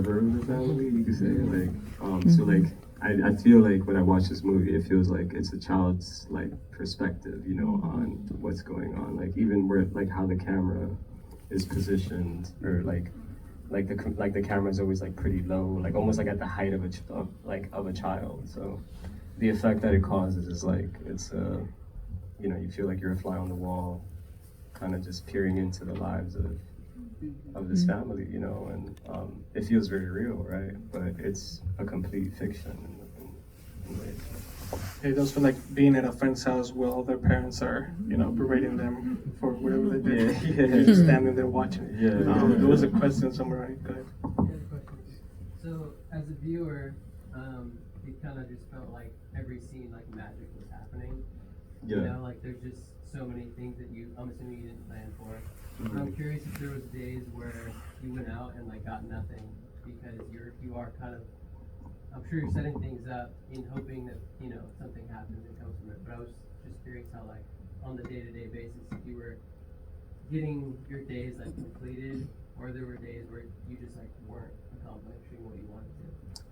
observer of the family, you could say. Like, so like I feel like when I watch this movie, it feels like it's a child's like perspective, you know, on what's going on. Like even where like how the camera is positioned, or like the camera is always like pretty low, like almost like at the height of of a child. So the effect that it causes is like it's you know, you feel like you're a fly on the wall, kind of just peering into the lives of this family, you know, and it feels very real, right? But it's a complete fiction in ways. It does feel like being at a friend's house while their parents are, you know, berating them for whatever they did. Yeah. You're just standing there watching it. Yeah. There was a question somewhere, right? Go ahead. I have a question. So, as a viewer, it kind of just felt like every scene, like magic was happening. Yeah. You know, like there's just so many things that I'm assuming you didn't plan for. Mm-hmm. I'm curious if there was days where you went out and like got nothing because you are kind of, I'm sure you're setting things up in hoping that, you know, something happens and comes from it. But I was just curious how, like, on the day-to-day basis, if you were getting your days like completed, or there were days where you just like weren't accomplishing what you wanted to.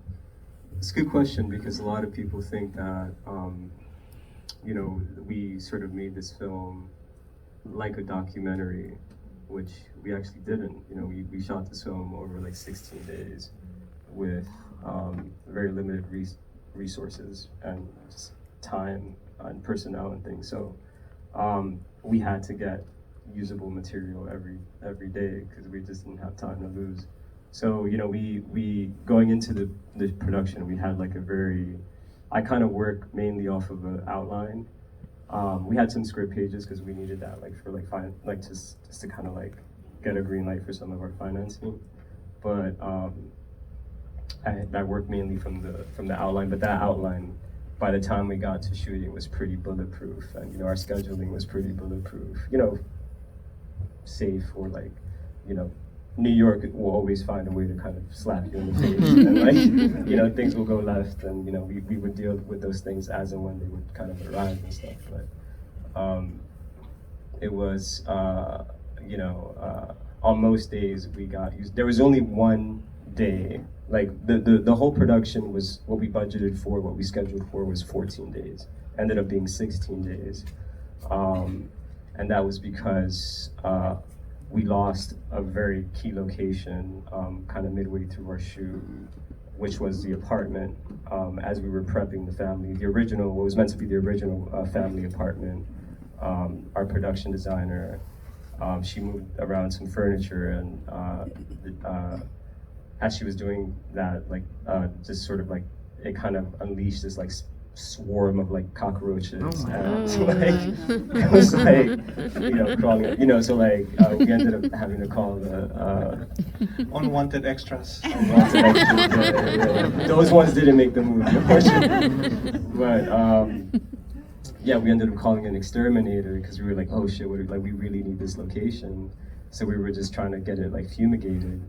It's a good question, because a lot of people think that you know, we sort of made this film like a documentary, which we actually didn't. You know, we shot this film over like 16 days with very limited resources and just time and personnel and things. So we had to get usable material every day because we just didn't have time to lose. So, you know, we going into the production, we had like a very, I kind of work mainly off of an outline. We had some script pages because we needed that, like for like just to kind of like get a green light for some of our financing. But I worked mainly from the outline. But that outline, by the time we got to shooting, was pretty bulletproof, and you know, our scheduling was pretty bulletproof. You know, safe for like, you know, New York will always find a way to kind of slap you in the face, and like, you know, things will go left, and you know, we would deal with those things as and when they would kind of arise and stuff. But it was, you know, on most days we got used. There was only one day, like the whole production was what we budgeted for, what we scheduled for was 14 days. Ended up being 16 days, and that was because we lost a very key location kind of midway through our shoot, which was the apartment. As we were prepping the family, what was meant to be the original family apartment, our production designer, she moved around some furniture, and as she was doing that, like just sort of like, it kind of unleashed this like swarm of like cockroaches, and like it was like, you know, crawling, you know, so like we ended up having to call the Unwanted extras. unwanted extras. Yeah. Those ones didn't make the movie, unfortunately. But yeah, we ended up calling an exterminator because we were like, oh shit, like we really need this location. So we were just trying to get it like fumigated,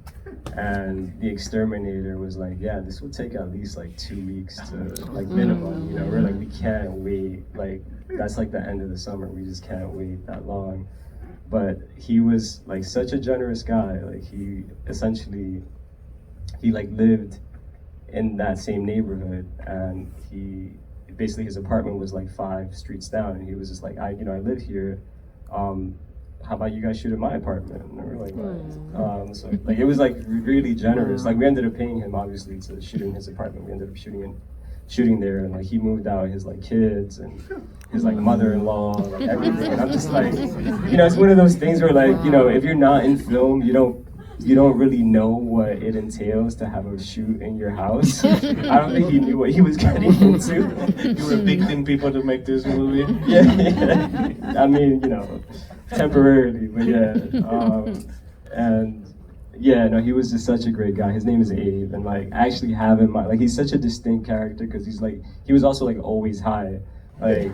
and the exterminator was like, yeah, this will take at least like 2 weeks to like minimum, you know. We're like, we can't wait, like that's like the end of the summer, we just can't wait that long. But he was like such a generous guy, like he essentially, he like lived in that same neighborhood, and he basically, his apartment was like 5 streets down, and he was just like, I live here, how about you guys shoot at my apartment? And we were like, what? So like it was like really generous. Like we ended up paying him obviously to shoot in his apartment. We ended up shooting there, and like he moved out his like kids and his like mother-in-law, like everything. And I'm just like, you know, it's one of those things where like, you know, if you're not in film, you don't really know what it entails to have a shoot in your house. I don't think he knew what he was getting into. You were evicting people to make this movie. Yeah. I mean, you know, temporarily, but yeah. And yeah, no, he was just such a great guy. His name is Abe, and like I actually have him, like he's such a distinct character because he was also like always high. Like,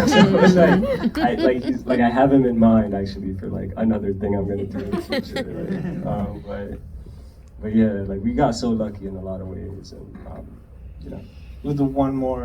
so it's like, I have him in mind actually for like another thing I'm gonna do in the future. Like, but yeah, like we got so lucky in a lot of ways, and you know. We'll do one more.